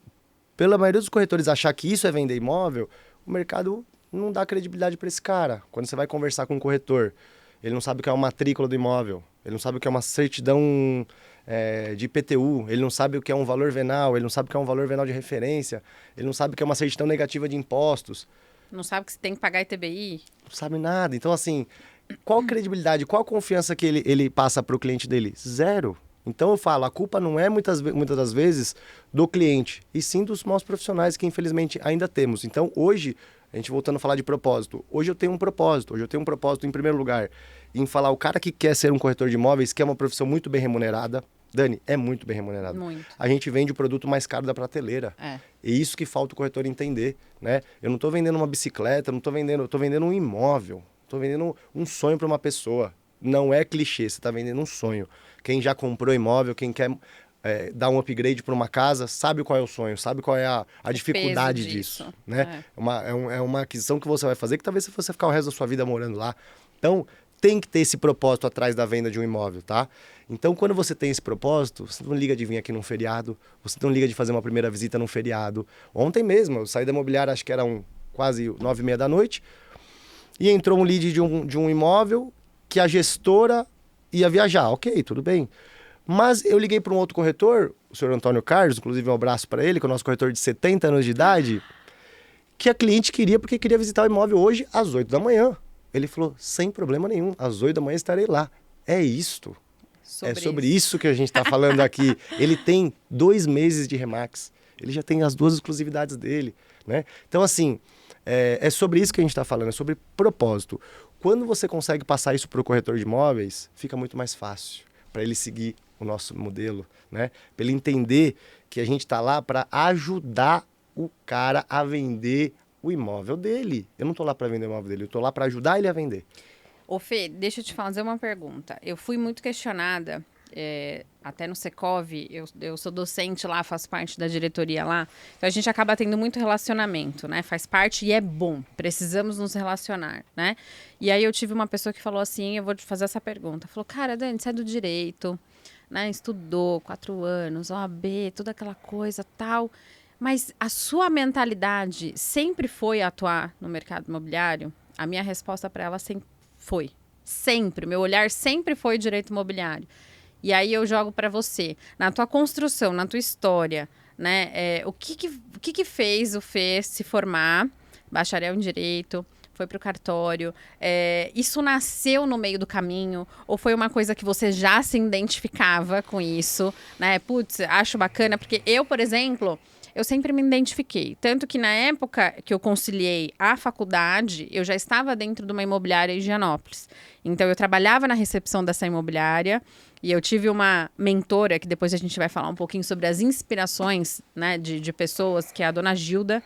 pela maioria dos corretores achar que isso é vender imóvel, o mercado não dá credibilidade para esse cara. Quando você vai conversar com um corretor, ele não sabe o que é uma matrícula do imóvel, ele não sabe o que é uma certidão de IPTU, ele não sabe o que é um valor venal, ele não sabe o que é um valor venal de referência, ele não sabe o que é uma certidão negativa de impostos. Não sabe que você tem que pagar ITBI? Não sabe nada. Então, assim, qual credibilidade, qual confiança que ele passa para o cliente dele? Zero. Então, eu falo, a culpa não é muitas das vezes do cliente, e sim dos maus profissionais que, infelizmente, ainda temos. Então, hoje, a gente voltando a falar de propósito, hoje eu tenho um propósito, em primeiro lugar, em falar o cara que quer ser um corretor de imóveis, que é uma profissão muito bem remunerada. Dani, é muito bem remunerado. Muito. A gente vende o produto mais caro da prateleira. E isso que falta o corretor entender, né? Eu não estou vendendo uma bicicleta, eu estou vendendo um imóvel. Estou vendendo um sonho para uma pessoa. Não é clichê, você está vendendo um sonho. Quem já comprou imóvel, quem quer dar um upgrade para uma casa, sabe qual é o sonho, sabe qual é a dificuldade disso. Né? É uma aquisição que você vai fazer que talvez se você ficar o resto da sua vida morando lá. Então, tem que ter esse propósito atrás da venda de um imóvel, tá? Então, quando você tem esse propósito, você não liga de vir aqui num feriado, você não liga de fazer uma primeira visita num feriado. Ontem mesmo, eu saí da imobiliária, acho que eram quase 9h30 da noite, e entrou um lead de um imóvel que a gestora ia viajar. Ok, tudo bem. Mas eu liguei para um outro corretor, o senhor Antônio Carlos, inclusive um abraço para ele, que é o nosso corretor de 70 anos de idade, que a cliente queria porque queria visitar o imóvel hoje às 8 da manhã. Ele falou, sem problema nenhum, às 8 da manhã estarei lá. É isto. Sobre isso que a gente está falando aqui. Ele tem 2 meses de Remax. Ele já tem as 2 exclusividades dele. Né? Então, assim, é sobre isso que a gente está falando, é sobre propósito. Quando você consegue passar isso para o corretor de imóveis, fica muito mais fácil para ele seguir o nosso modelo, né? Para ele entender que a gente está lá para ajudar o cara a vender o imóvel dele. Eu não estou lá para vender o imóvel dele, eu estou lá para ajudar ele a vender. Ô, Fê, deixa eu te fazer uma pergunta. Eu fui muito questionada, até no Secov, eu sou docente lá, faço parte da diretoria lá, então a gente acaba tendo muito relacionamento, né? Faz parte e é bom, precisamos nos relacionar, né? E aí eu tive uma pessoa que falou assim, eu vou te fazer essa pergunta, falou, cara, Dani, você é do direito, né? Estudou 4 anos, OAB, toda aquela coisa, tal, mas a sua mentalidade sempre foi atuar no mercado imobiliário? A minha resposta para ela sempre foi. Sempre. Meu olhar sempre foi direito imobiliário. E aí eu jogo para você. Na tua construção, na tua história, né? O que fez o Fê se formar, bacharel em direito, foi para o cartório? Isso nasceu no meio do caminho? Ou foi uma coisa que você já se identificava com isso? Né? Putz, acho bacana. Porque eu, por exemplo... Eu sempre me identifiquei. Tanto que na época que eu conciliei a faculdade, eu já estava dentro de uma imobiliária em Higienópolis. Então, eu trabalhava na recepção dessa imobiliária e eu tive uma mentora, que depois a gente vai falar um pouquinho sobre as inspirações, né, de pessoas, que é a dona Gilda,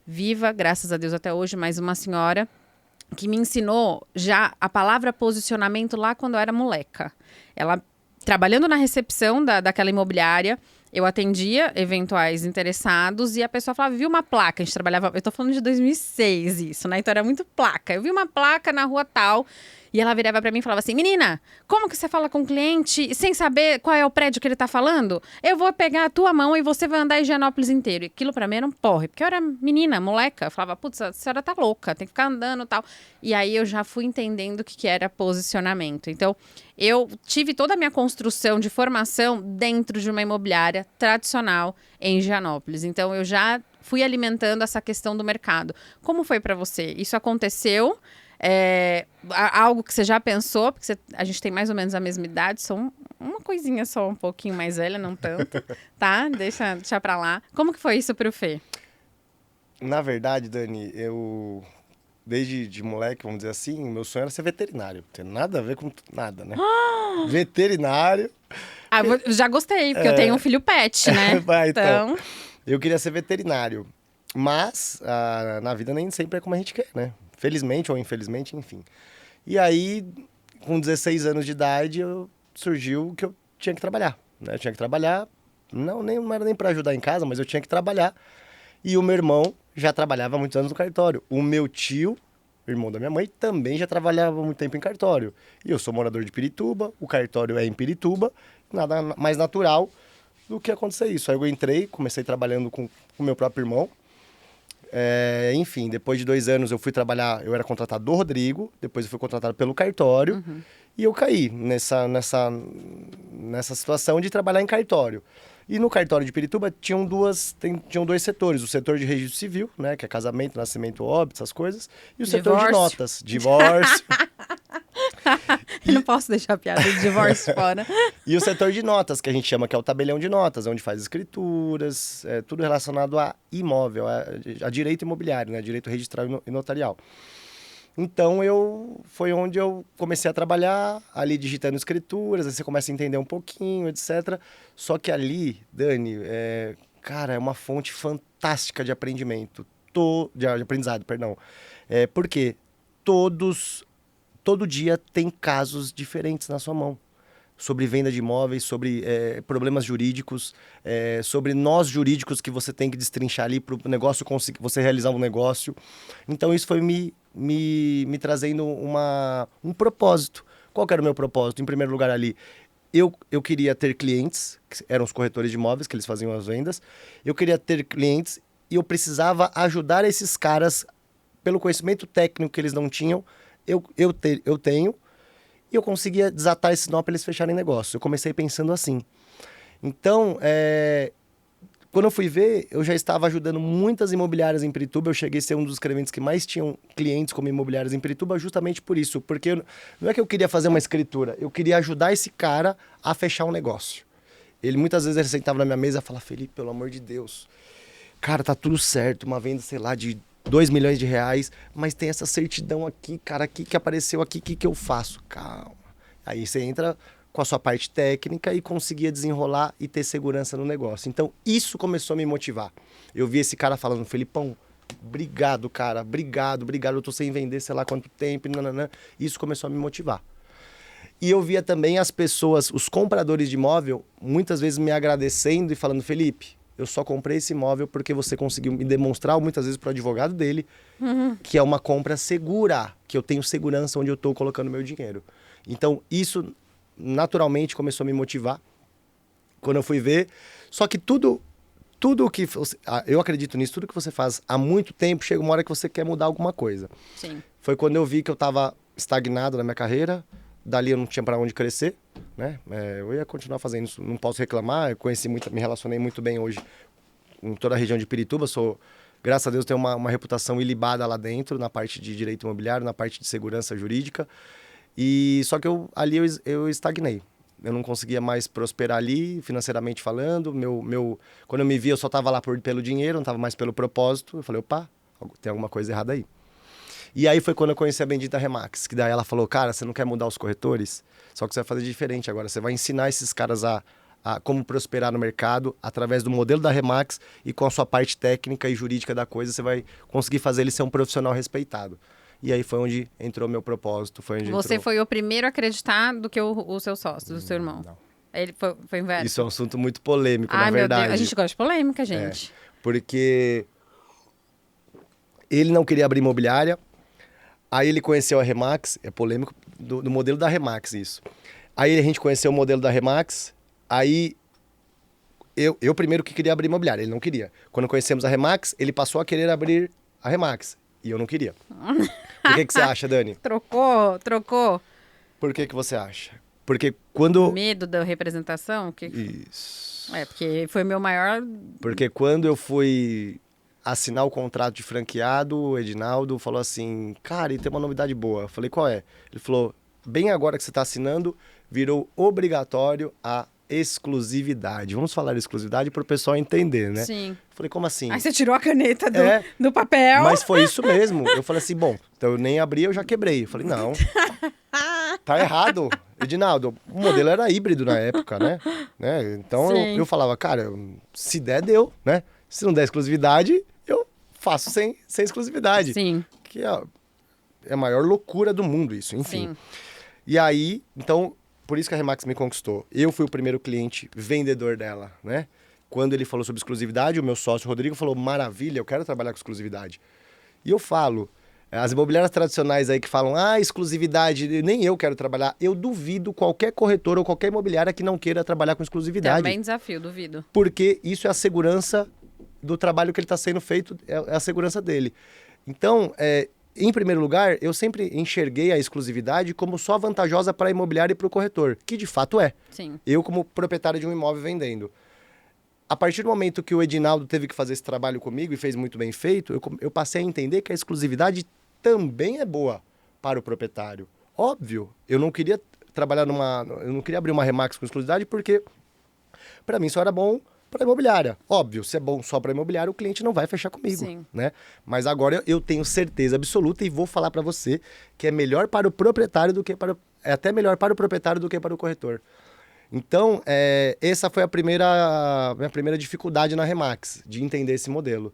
viva, graças a Deus até hoje, mais uma senhora, que me ensinou já a palavra posicionamento lá quando eu era moleca. Ela, trabalhando na recepção daquela imobiliária, eu atendia eventuais interessados e a pessoa falava, viu uma placa, a gente trabalhava, eu tô falando de 2006 isso, né? Então era muito placa. Eu vi uma placa na rua tal e ela virava pra mim e falava assim, menina, como que você fala com o cliente sem saber qual é o prédio que ele tá falando? Eu vou pegar a tua mão e você vai andar em Higienópolis inteiro. E aquilo pra mim era um porre, porque eu era menina, moleca. Eu falava, putz, a senhora tá louca, tem que ficar andando e tal. E aí eu já fui entendendo o que era posicionamento. Então, eu tive toda a minha construção de formação dentro de uma imobiliária tradicional em Higienópolis. Então, eu já fui alimentando essa questão do mercado. Como foi para você? Isso aconteceu? Algo que você já pensou? Porque a gente tem mais ou menos a mesma idade, sou uma coisinha só um pouquinho mais velha, não tanto, tá? Deixa pra lá. Como que foi isso pro Fê? Na verdade, Dani, eu... Desde de moleque, vamos dizer assim, meu sonho era ser veterinário. Não tem nada a ver com nada, né? Veterinário. Eu já gostei, porque eu tenho um filho pet, né? Então, eu queria ser veterinário. Mas, na vida nem sempre é como a gente quer, né? Felizmente ou infelizmente, enfim. E aí, com 16 anos de idade, surgiu que eu tinha que trabalhar, né? Eu tinha que trabalhar, não era nem para ajudar em casa, mas eu tinha que trabalhar. E o meu irmão já trabalhava há muitos anos no cartório. O meu tio, irmão da minha mãe, também já trabalhava há muito tempo em cartório. E eu sou morador de Pirituba, o cartório é em Pirituba, nada mais natural do que acontecer isso. Aí eu entrei, comecei trabalhando com o meu próprio irmão. Enfim, depois de 2 anos eu fui trabalhar, eu era contratado do Rodrigo, depois eu fui contratado pelo cartório, e eu caí nessa situação de trabalhar em cartório. E no cartório de Pirituba tinham 2 setores, o setor de registro civil, né, que é casamento, nascimento, óbito, essas coisas, e o setor de notas, divórcio. Eu não posso deixar a piada de divórcio fora. E o setor de notas, que a gente chama, que é o tabelião de notas, onde faz escrituras, tudo relacionado a imóvel, a direito imobiliário, né, direito registral e notarial. Então, foi onde eu comecei a trabalhar, ali digitando escrituras, aí você começa a entender um pouquinho, etc. Só que ali, Dani, cara, é uma fonte fantástica de aprendimento, de aprendizado, perdão. Porque todo dia tem casos diferentes na sua mão. Sobre venda de imóveis, sobre problemas jurídicos, sobre nós jurídicos que você tem que destrinchar ali para o negócio conseguir, você realizar um negócio. Então, isso foi me trazendo um propósito. Qual que era o meu propósito? Em primeiro lugar ali, eu queria ter clientes, que eram os corretores de imóveis, que eles faziam as vendas. Eu queria ter clientes e eu precisava ajudar esses caras, pelo conhecimento técnico que eles não tinham, eu tenho, e eu conseguia desatar esse nó para eles fecharem negócio. Eu comecei pensando assim. Então, quando eu fui ver, eu já estava ajudando muitas imobiliárias em Pirituba. Eu cheguei a ser um dos escreventes que mais tinham clientes como imobiliárias em Pirituba justamente por isso. Porque não é que eu queria fazer uma escritura, eu queria ajudar esse cara a fechar um negócio. Muitas vezes ele sentava na minha mesa e falava, Felipe, pelo amor de Deus, cara, tá tudo certo, uma venda, sei lá, de 2 milhões de reais, mas tem essa certidão aqui, cara, aqui que apareceu aqui, o que eu faço? Calma. Aí você entra com a sua parte técnica e conseguia desenrolar e ter segurança no negócio. Então, isso começou a me motivar. Eu vi esse cara falando, Felipão, obrigado, cara, obrigado, eu tô sem vender sei lá quanto tempo, nananã. Isso começou a me motivar. E eu via também as pessoas, os compradores de imóvel, muitas vezes me agradecendo e falando, Felipe, eu só comprei esse imóvel porque você conseguiu me demonstrar, muitas vezes para o advogado dele, que é uma compra segura, que eu tenho segurança onde eu estou colocando meu dinheiro. Então, isso naturalmente começou a me motivar quando eu fui ver. Só que tudo que... eu acredito nisso, tudo que você faz há muito tempo, chega uma hora que você quer mudar alguma coisa. Sim. Foi quando eu vi que eu estava estagnado na minha carreira, dali eu não tinha para onde crescer, né? Eu ia continuar fazendo isso, não posso reclamar. Eu me relacionei muito bem hoje em toda a região de Pirituba. Graças a Deus, tenho uma reputação ilibada lá dentro, na parte de direito imobiliário, na parte de segurança jurídica. E só que eu estagnei. Eu não conseguia mais prosperar ali, financeiramente falando. Quando eu me vi, eu só estava lá pelo dinheiro, não estava mais pelo propósito. Eu falei, opa, tem alguma coisa errada aí. E aí foi quando eu conheci a bendita Remax, que daí ela falou, cara, você não quer mudar os corretores? Só que você vai fazer diferente agora. Você vai ensinar esses caras a como prosperar no mercado através do modelo da Remax, e com a sua parte técnica e jurídica da coisa, você vai conseguir fazer ele ser um profissional respeitado. E aí foi onde entrou meu propósito. Você foi o primeiro a acreditar do que o seu sócio, do seu irmão? Não. Ele foi inverso? Isso é um assunto muito polêmico, na Ai, meu verdade. Deus, a gente gosta de polêmica, gente. Porque ele não queria abrir imobiliária. Aí ele conheceu a Remax, é polêmico, do modelo da Remax isso. Aí a gente conheceu o modelo da Remax, aí eu primeiro que queria abrir imobiliária, ele não queria. Quando conhecemos a Remax, ele passou a querer abrir a Remax, e eu não queria. Por que você acha, Dani? Trocou. Por que você acha? Porque quando... Medo da representação? Isso. Porque foi meu maior... Porque quando eu fui assinar o contrato de franqueado, o Edinaldo falou assim, cara, e tem uma novidade boa. Eu falei, qual é? Ele falou, bem agora que você está assinando, virou obrigatório a exclusividade. Vamos falar exclusividade para o pessoal entender, né? Sim. Eu falei, como assim? Aí você tirou a caneta do papel. Mas foi isso mesmo. Eu falei assim, bom, então eu nem abri, eu já quebrei. Eu falei, não, tá errado. Edinaldo, o modelo era híbrido na época, né? Então eu falava, cara, se der, deu, né? Se não der exclusividade, eu faço sem exclusividade. Sim. Que é a maior loucura do mundo isso, enfim. Sim. E aí, então, por isso que a Remax me conquistou. Eu fui o primeiro cliente vendedor dela, né? Quando ele falou sobre exclusividade, o meu sócio Rodrigo falou, maravilha, eu quero trabalhar com exclusividade. E eu falo, as imobiliárias tradicionais aí que falam, exclusividade, nem eu quero trabalhar. Eu duvido qualquer corretor ou qualquer imobiliária que não queira trabalhar com exclusividade. Também desafio, duvido. Porque isso é a segurança do trabalho que ele está sendo feito, é a segurança dele. Então, em primeiro lugar, eu sempre enxerguei a exclusividade como só vantajosa para a imobiliária e para o corretor, que de fato é. Sim. Eu, como proprietário de um imóvel vendendo. A partir do momento que o Edinaldo teve que fazer esse trabalho comigo e fez muito bem feito, eu passei a entender que a exclusividade também é boa para o proprietário. Óbvio, eu não queria eu não queria abrir uma Remax com exclusividade porque para mim só era bom para imobiliária. Óbvio, se é bom só para imobiliária, o cliente não vai fechar comigo, Sim. né? Mas agora eu tenho certeza absoluta e vou falar para você que é melhor para o proprietário do que é até melhor para o proprietário do que para o corretor. Então, essa foi minha primeira dificuldade na Remax, de entender esse modelo.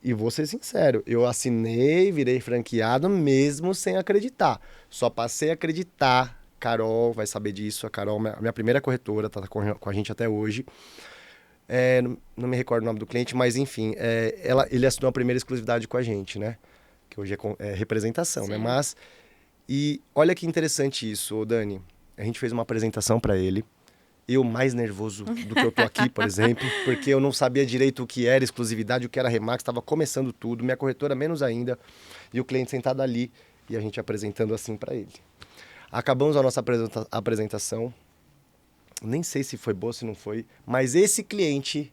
E vou ser sincero, eu assinei, virei franqueado mesmo sem acreditar. Só passei a acreditar, Carol vai saber disso, a Carol, minha primeira corretora, está com a gente até hoje. Não me recordo o nome do cliente, mas enfim, ele assinou a primeira exclusividade com a gente, né? Que hoje é representação, Sim. né? E olha que interessante isso, Dani. A gente fez uma apresentação para ele. Eu mais nervoso do que eu tô aqui, por exemplo, porque eu não sabia direito o que era exclusividade, o que era Remax, estava começando tudo, minha corretora menos ainda, e o cliente sentado ali, e a gente apresentando assim para ele. Acabamos a nossa apresentação, nem sei se foi boa, se não foi, mas esse cliente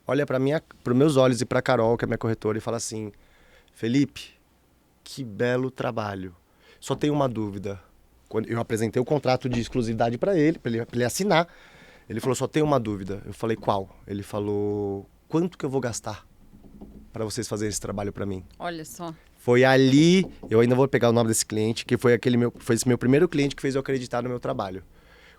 olha para os meus olhos e para Carol, que é minha corretora, e fala assim, Felipe, que belo trabalho, só tenho uma dúvida. Quando eu apresentei o contrato de exclusividade para ele assinar, ele falou, só tenho uma dúvida. Eu falei, qual? Ele falou, quanto que eu vou gastar para vocês fazerem esse trabalho para mim? Olha só. Foi ali, eu ainda vou pegar o nome desse cliente, que foi esse meu primeiro cliente que fez eu acreditar no meu trabalho.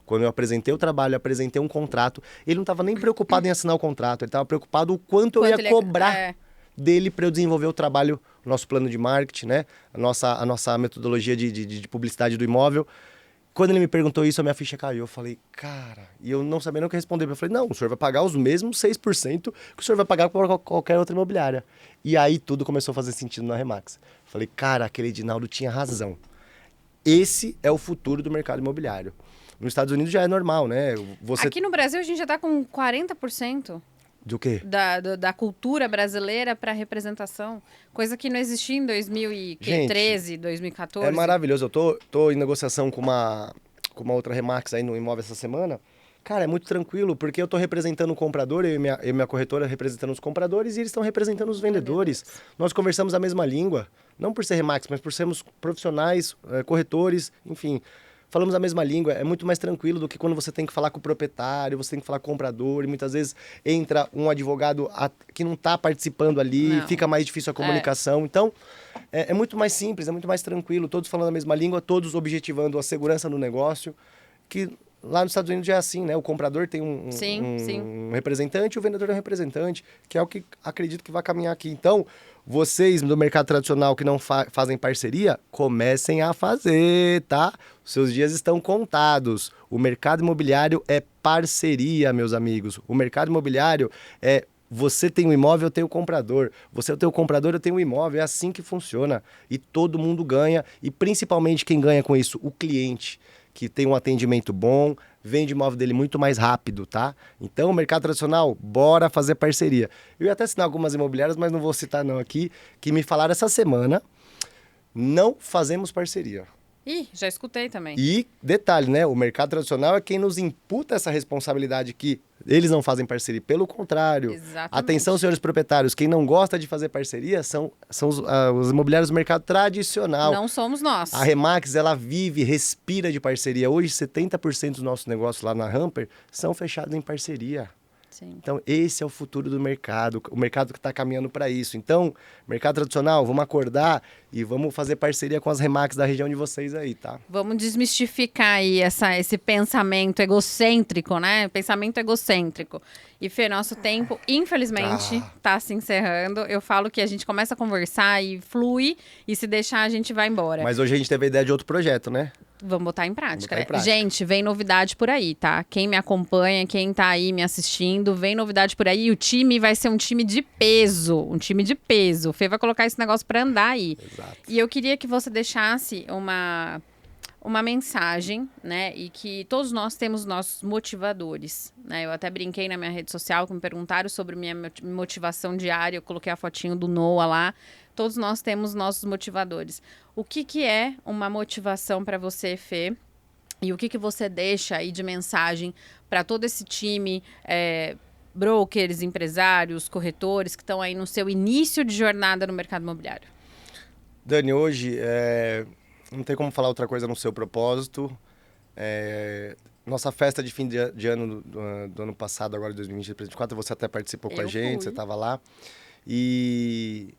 Quando eu apresentei o trabalho, apresentei um contrato, ele não estava nem preocupado em assinar o contrato, ele estava preocupado o quanto eu ia cobrar. dele para eu desenvolver o trabalho, o nosso plano de marketing, né? A nossa metodologia de publicidade do imóvel. Quando ele me perguntou isso, a minha ficha caiu. Eu falei, cara... E eu não sabia nem o que responder. Eu falei, não, o senhor vai pagar os mesmos 6% que o senhor vai pagar para qualquer outra imobiliária. E aí tudo começou a fazer sentido na Remax. Eu falei, cara, aquele Edinaldo tinha razão. Esse é o futuro do mercado imobiliário. Nos Estados Unidos já é normal, né? Aqui no Brasil a gente já está com 40%. Do quê? Da cultura brasileira para representação. Coisa que não existia em 2013, 2014. É maravilhoso. Eu tô em negociação com uma outra Remax aí no imóvel essa semana. Cara, é muito tranquilo, porque eu tô representando o comprador, eu e minha corretora representando os compradores, e eles estão representando os vendedores. Nós conversamos a mesma língua, não por ser Remax, mas por sermos profissionais, corretores, enfim. Falamos a mesma língua, é muito mais tranquilo do que quando você tem que falar com o proprietário, você tem que falar com o comprador, e muitas vezes entra um advogado que não está participando ali, fica mais difícil a comunicação. Então, é muito mais simples, é muito mais tranquilo, todos falando a mesma língua, todos objetivando a segurança no negócio, que lá nos Estados Unidos já é assim, né? O comprador tem um representante e o vendedor é um representante, que é o que acredito que vai caminhar aqui. Então, vocês do mercado tradicional que não fazem parceria, comecem a fazer, tá? Os seus dias estão contados. O mercado imobiliário é parceria, meus amigos. O mercado imobiliário é você tem um imóvel, eu tenho o comprador. Você tem o comprador, eu tenho o imóvel. É assim que funciona. E todo mundo ganha. E principalmente quem ganha com isso? O cliente, que tem um atendimento bom, vende o imóvel dele muito mais rápido, tá? Então, o mercado tradicional, bora fazer parceria. Eu ia até assinar algumas imobiliárias, mas não vou citar não aqui, que me falaram essa semana, não fazemos parceria. Ih, já escutei também. E, detalhe, né? O mercado tradicional é quem nos imputa essa responsabilidade que eles não fazem parceria. Pelo contrário. Exatamente. Atenção, senhores proprietários. Quem não gosta de fazer parceria são os imobiliários do mercado tradicional. Não somos nós. A Remax, ela vive, respira de parceria. Hoje, 70% dos nossos negócios lá na Hamper são fechados em parceria. Sim. Então, esse é o futuro do mercado, o mercado que está caminhando para isso. Então, mercado tradicional, vamos acordar e vamos fazer parceria com as Remax da região de vocês aí, tá? Vamos desmistificar aí esse pensamento egocêntrico, né? Pensamento egocêntrico. E Fê, nosso tempo, infelizmente, tá se encerrando. Eu falo que a gente começa a conversar e flui, e se deixar a gente vai embora. Mas hoje a gente teve a ideia de outro projeto, né? Vamos botar em prática, né? Gente, vem novidade por aí, tá? Quem me acompanha, quem tá aí me assistindo, vem novidade por aí. E o time vai ser um time de peso. Um time de peso. O Fê vai colocar esse negócio pra andar aí. Exato. E eu queria que você deixasse uma mensagem, né? E que todos nós temos nossos motivadores, né? Eu até brinquei na minha rede social, que me perguntaram sobre minha motivação diária. Eu coloquei a fotinho do Noah lá. Todos nós temos nossos motivadores. O que é uma motivação para você, Fê? E o que você deixa aí de mensagem para todo esse time, brokers, empresários, corretores que estão aí no seu início de jornada no mercado imobiliário? Dani, hoje não tem como falar outra coisa no seu propósito. Nossa festa de fim de ano do ano passado, agora de 2024, você até participou com a gente, você estava lá. E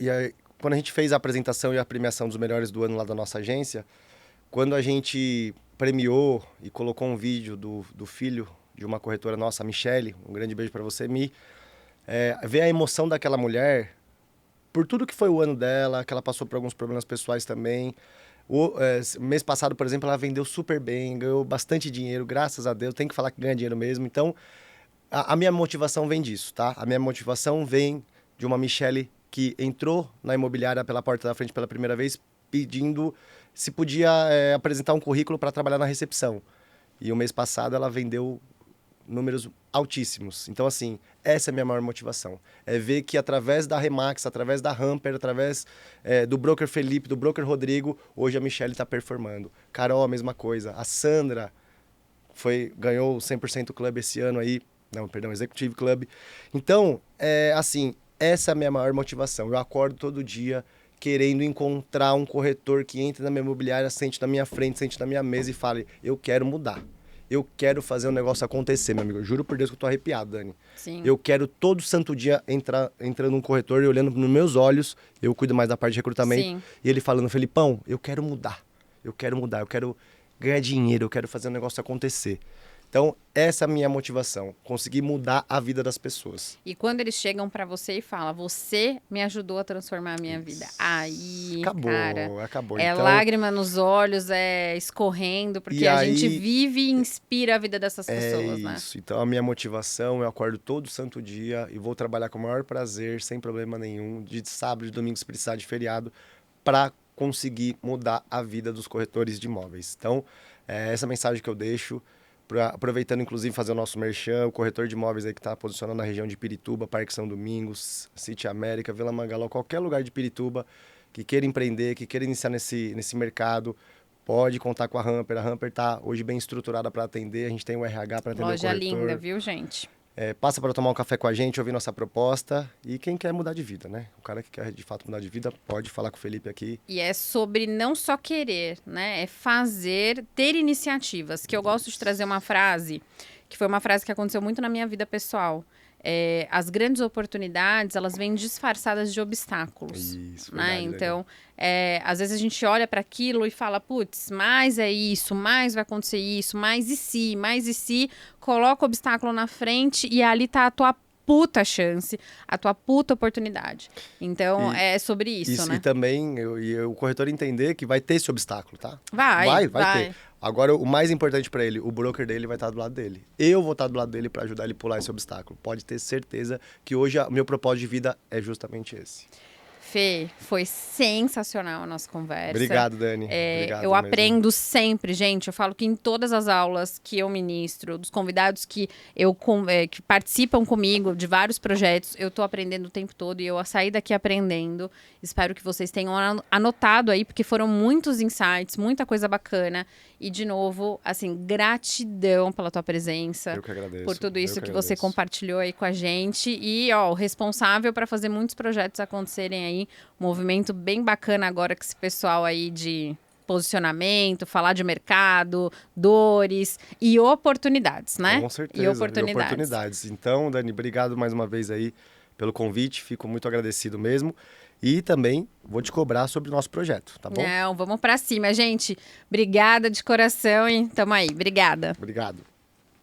aí, quando a gente fez a apresentação e a premiação dos melhores do ano lá da nossa agência, quando a gente premiou e colocou um vídeo do filho de uma corretora nossa, a Michele, um grande beijo para você, Mi, ver a emoção daquela mulher, por tudo que foi o ano dela, que ela passou por alguns problemas pessoais também. Mês passado, por exemplo, ela vendeu super bem, ganhou bastante dinheiro, graças a Deus, tem que falar que ganha dinheiro mesmo. Então, a minha motivação vem disso, tá? A minha motivação vem de uma Michele que entrou na imobiliária pela porta da frente pela primeira vez, pedindo se podia apresentar um currículo para trabalhar na recepção. E o mês passado ela vendeu números altíssimos. Então, assim, essa é a minha maior motivação. É ver que através da Remax, através da Hamper, através do broker Felipe, do broker Rodrigo, hoje a Michele está performando. Carol, a mesma coisa. A Sandra ganhou o 100% Club esse ano aí. Não, perdão, Executive Club. Então, assim, essa é a minha maior motivação. Eu acordo todo dia querendo encontrar um corretor que entre na minha imobiliária, sente na minha frente, sente na minha mesa e fale, eu quero mudar. Eu quero fazer um negócio acontecer, meu amigo. Eu juro por Deus que eu tô arrepiado, Dani. Sim. Eu quero todo santo dia entrando num corretor e olhando nos meus olhos, eu cuido mais da parte de recrutamento, Sim. e ele falando, Felipão, eu quero mudar. Eu quero mudar, eu quero ganhar dinheiro, eu quero fazer um negócio acontecer. Então, essa é a minha motivação, conseguir mudar a vida das pessoas. E quando eles chegam pra você e falam, você me ajudou a transformar a minha vida. Aí, cara, Acabou. é Então, lágrima nos olhos, é escorrendo, porque a gente vive e inspira a vida dessas pessoas, né? Isso. Então, a minha motivação, eu acordo todo santo dia e vou trabalhar com o maior prazer, sem problema nenhum, de sábado e domingo, se precisar de feriado, para conseguir mudar a vida dos corretores de imóveis. Então, essa mensagem que eu deixo. Aproveitando, inclusive, fazer o nosso merchan, o corretor de imóveis aí que está posicionado na região de Pirituba, Parque São Domingos, City América, Vila Mangaló, qualquer lugar de Pirituba que queira empreender, que queira iniciar nesse mercado, pode contar com a Hamper. A Hamper está hoje bem estruturada para atender, a gente tem o RH para atender o corretor. Loja linda, viu, gente? Passa para tomar um café com a gente, ouvir nossa proposta. E quem quer mudar de vida, né? O cara que quer de fato mudar de vida pode falar com o Felipe aqui. E é sobre não só querer, né? É fazer, ter iniciativas. Que eu gosto de trazer uma frase, que foi uma frase que aconteceu muito na minha vida pessoal. As grandes oportunidades, elas vêm disfarçadas de obstáculos. Isso, né? verdade, Então, às vezes a gente olha para aquilo e fala, putz, mais é isso, mais vai acontecer isso, mais e se, coloca o obstáculo na frente e ali tá a tua puta chance, a tua puta oportunidade. Então, é sobre isso, né? E também o corretor entender que vai ter esse obstáculo, tá? Vai ter. Agora, o mais importante para ele, o broker dele vai estar do lado dele. Eu vou estar do lado dele para ajudar ele a pular esse obstáculo. Pode ter certeza que hoje o meu propósito de vida é justamente esse. Fê, foi sensacional a nossa conversa. Obrigado, Dani. Obrigado eu mesmo. aprendo sempre, gente. Eu falo que em todas as aulas que eu ministro, dos convidados que que participam comigo de vários projetos, eu tô aprendendo o tempo todo e eu saí daqui aprendendo. Espero que vocês tenham anotado aí, porque foram muitos insights, muita coisa bacana. E, de novo, assim, gratidão pela tua presença. Eu que agradeço. Por tudo isso que você compartilhou aí com a gente. E, o responsável para fazer muitos projetos acontecerem aí. Um movimento bem bacana agora com esse pessoal aí de posicionamento, falar de mercado, dores e oportunidades, né? Com certeza. E oportunidades. Então, Dani, obrigado mais uma vez aí pelo convite. Fico muito agradecido mesmo. E também vou te cobrar sobre o nosso projeto, tá bom? Não, vamos pra cima, gente. Obrigada de coração e tamo aí. Obrigada. Obrigado.